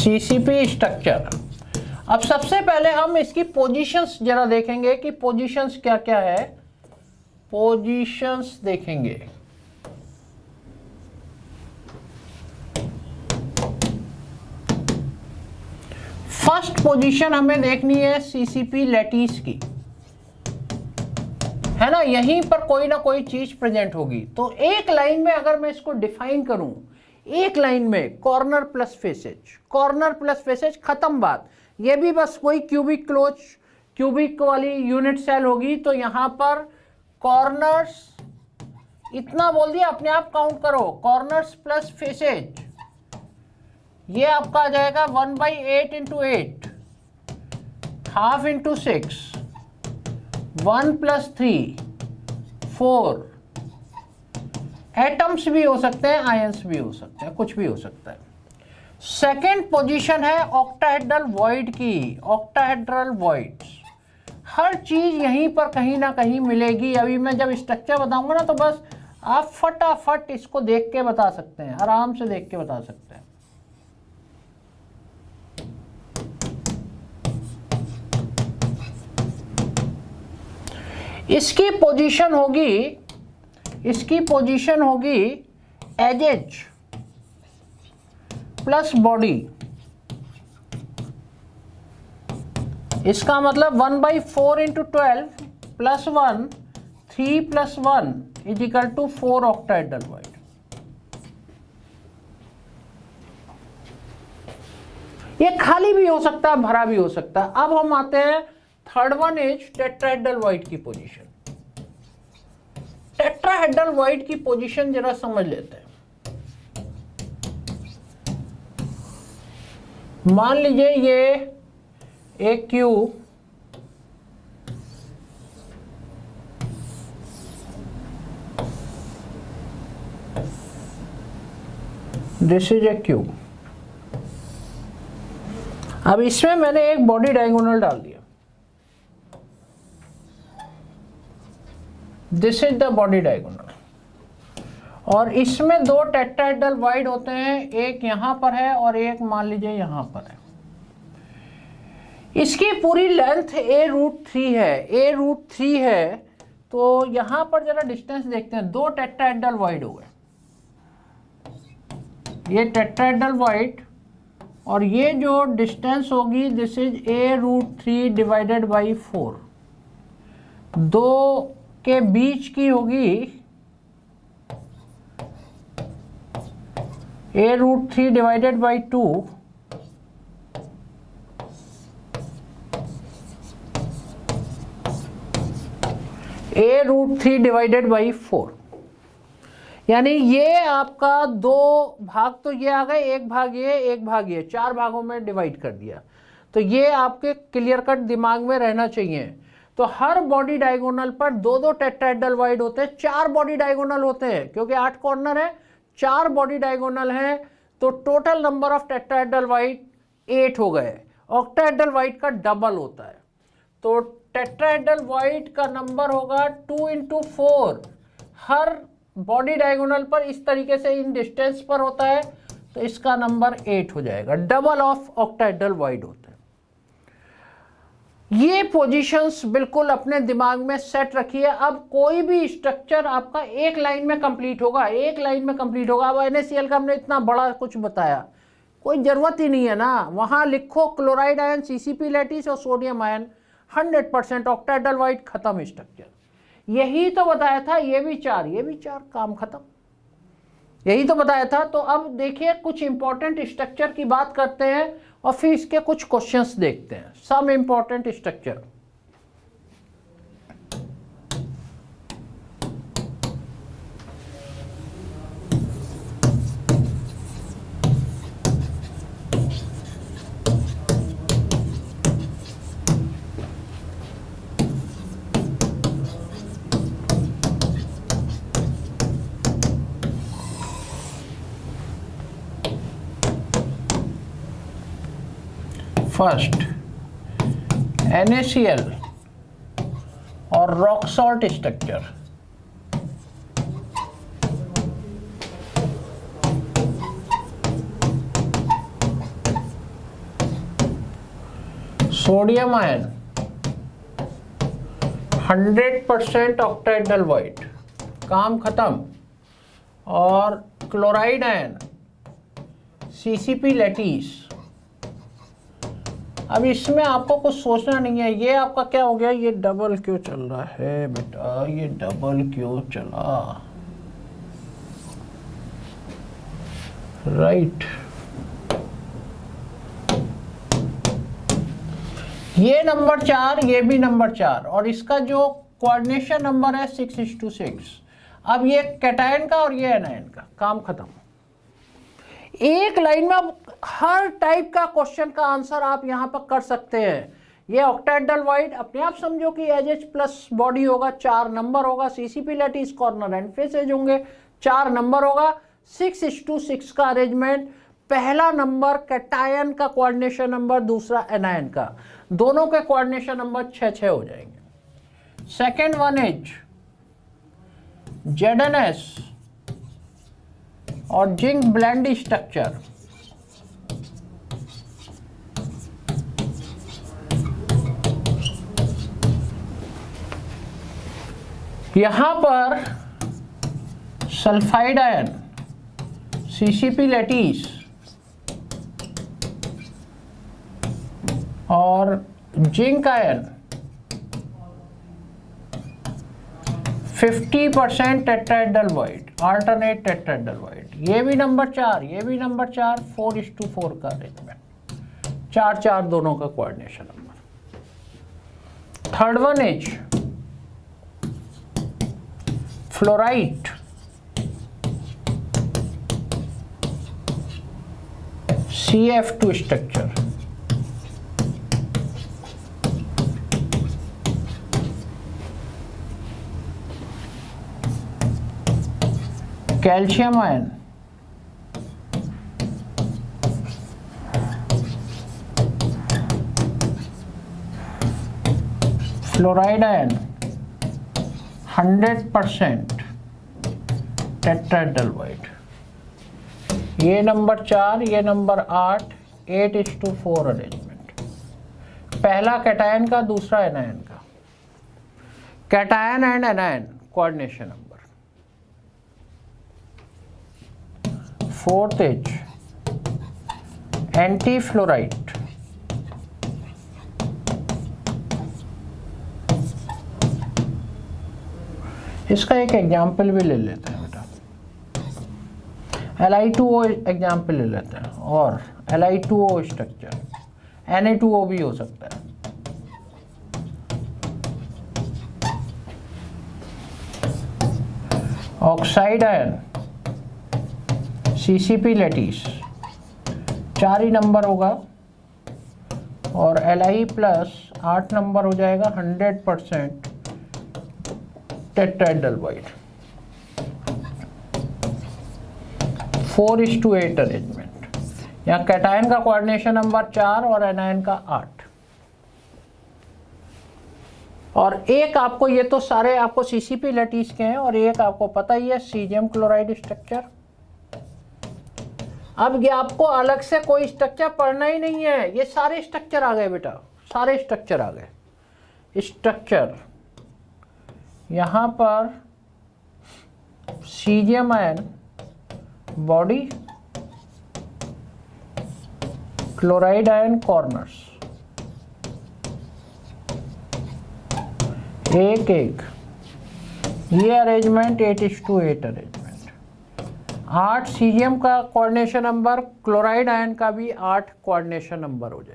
CCP structure. अब सबसे पहले हम इसकी पोजीशंस जरा देखेंगे कि पोजीशंस क्या क्या है। पोजीशंस देखेंगे। फर्स्ट पोजीशन हमें देखनी है सीसीपी लैटिस की, है ना। यहीं पर कोई ना कोई चीज प्रेजेंट होगी। तो एक लाइन में अगर मैं इसको डिफाइन करूं, एक लाइन में corner plus faces, corner plus faces, खत्म बात। ये भी बस वही क्यूबिक क्लोज, क्यूबिक वाली यूनिट सेल होगी। तो यहां पर कॉर्नर्स इतना बोल दिया, अपने आप काउंट करो। कॉर्नर्स प्लस फेसेज, ये आपका आ जाएगा 1/8 इंटू 8, हाफ इंटू 6, 1 + 3, 4। एटम्स भी हो सकते हैं, आयंस भी हो सकते हैं, कुछ भी हो सकता है। सेकेंड पोजीशन है ऑक्टाहेड्रल वॉइड की। ऑक्टाहेड्रल वॉइड्स, हर चीज यहीं पर कहीं ना कहीं मिलेगी। अभी मैं जब स्ट्रक्चर बताऊंगा ना, तो बस आप फटाफट इसको देख के बता सकते हैं, आराम से देख के बता सकते हैं। इसकी पोजीशन होगी, इसकी पोजीशन होगी एजेज प्लस बॉडी। इसका मतलब 1/4 इंटू 12 + 1, 3 + 1 = 4 ऑक्टाहेड्रल वॉइड। ये खाली भी हो सकता है, भरा भी हो सकता है। अब हम आते हैं third one is tetrahedral void की पोजीशन। टेट्राहेड्रल वॉइड की पोजीशन जरा समझ लेते हैं। मान लीजिए ये एक cube, this is a cube. अब इसमें मैंने एक बॉडी डायगोनल डाल दिया, this is the body diagonal. और इसमें दो टेट्राहेड्रल वॉइड होते हैं, एक यहां पर है और एक मान लीजिए यहां पर है। इसकी पूरी लेंथ a√3 है, a√3 है। तो यहां पर जरा डिस्टेंस देखते हैं। दो टेट्राहेड्रल वॉइड हो गए, ये टेट्राहेड्रल वॉइड, और ये जो डिस्टेंस होगी this is a√3 divided by 4। दो के बीच की होगी a√3 divided by 2, a√3 divided by 4। यानी ये आपका दो भाग तो ये आ गए, एक भाग ये, एक भाग ये, 4 भागों में डिवाइड कर दिया। तो ये आपके क्लियर कट दिमाग में रहना चाहिए। तो हर बॉडी डायगोनल पर दो दो टेट्राहेड्रल वॉइड होते हैं, 4 बॉडी डायगोनल होते हैं, क्योंकि 8 कॉर्नर है, 4 बॉडी डायगोनल हैं। तो total number of tetrahedral void 8 हो गए। ऑक्टाहेड्रल वॉइड का डबल होता है। तो टेट्राहेड्रल वॉइड का नंबर होगा 2 × 4। हर बॉडी डायगोनल पर इस तरीके से इन डिस्टेंस पर होता है, तो इसका नंबर 8 हो जाएगा। डबल ऑफ ऑक्टाहेड्रल वॉइड होता है। ये पोजीशंस बिल्कुल अपने दिमाग में सेट रखिए। अब कोई भी स्ट्रक्चर आपका एक लाइन में कंप्लीट होगा, एक लाइन में कंप्लीट होगा। अब NaCl का हमने इतना बड़ा कुछ बताया, कोई जरूरत ही नहीं है ना। वहां लिखो क्लोराइड आयन, सीसीपी लैटिस और सोडियम आयन, 100% ऑक्टाहेड्रल वॉइड, खत्म स्ट्रक्चर। यही तो बताया था। ये भी 4, ये भी 4, काम खत्म। यही तो बताया था। तो अब देखिए कुछ इंपॉर्टेंट स्ट्रक्चर की बात करते हैं और फिर इसके कुछ क्वेश्चंस देखते हैं। Some important structure. First NaCl और rock salt structure. Sodium ion 100% octahedral void, काम खत्म। और क्लोराइड आयन CCP लैटिस। अब इसमें आपको कुछ सोचना नहीं है, ये आपका क्या हो गया, ये डबल क्यों चल रहा है बेटा, ये डबल क्यों चला, राइट। ये नंबर 4, ये भी नंबर 4, और इसका जो कोऑर्डिनेशन नंबर है 6:6। अब ये कैटायन का और ये एनायन का, काम खत्म। एक लाइन में आप हर टाइप का क्वेश्चन का आंसर आप यहां पर कर सकते हैं। ये ऑक्टाहेड्रल वाइट अपने आप समझो कि एच प्लस बॉडी होगा, 4 नंबर होगा, CCP lattice corner and faces होंगे, 4 नंबर होगा, 6:6 का अरेंजमेंट। पहला नंबर कैटायन का कोऑर्डिनेशन नंबर, दूसरा एनायन का, दोनों के कोऑर्डिनेशन नंबर 6-6 हो जाएंगे। सेकेंड वन इज ZnS और जिंक ब्लेंड स्ट्रक्चर। यहां पर सल्फाइड आयन CCP लैटिस और zinc ion 50% tetrahedral white, alternate tetrahedral white. ये भी नंबर 4, ये भी नंबर 4, 4:4 का अरेंजमेंट, 4-4 दोनों का coordination number. Third one is fluorite CF2 structure. Calcium ion fluoride ion 100% tetrahedral white. ये नंबर 4, ये नंबर 8, 8:4 अरेंजमेंट। पहला कैटायन का, दूसरा एनायन का, cation and anion coordination number. Fourth is anti fluorite इसका एक एग्जाम्पल भी ले लेते हैं बेटा, Li2O एग्जाम्पल ले लेते हैं, और Li2O स्ट्रक्चर, Na2O भी हो सकता है। ऑक्साइड आयन CCP लैटिस 4 ही नंबर होगा, और Li प्लस 8 नंबर हो जाएगा, 100% टेट्राहेड्रल वाइट। 4:8 अरेंजमेंट। यहाँ कैटायन का कोऑर्डिनेशन नंबर 4 और एनायन का 8। और एक आपको, ये तो सारे आपको CCP लैटिस के हैं, और एक आपको पता ही है सीजियम क्लोराइड स्ट्रक्चर। अब ये आपको अलग से कोई स्ट्रक्चर पढ़ना ही नहीं है, ये सारे स्ट्रक्चर आ गए बेटा, सारे स्ट्रक्चर आ गए। स्ट्रक्चर यहाँ पर caesium ion body, chloride ion corners, एक एक, ये अरेंजमेंट 8:8 अरेंजमेंट। 8 सीजियम का कोऑर्डिनेशन नंबर, क्लोराइड आयन का भी 8 कोऑर्डिनेशन नंबर हो जाए।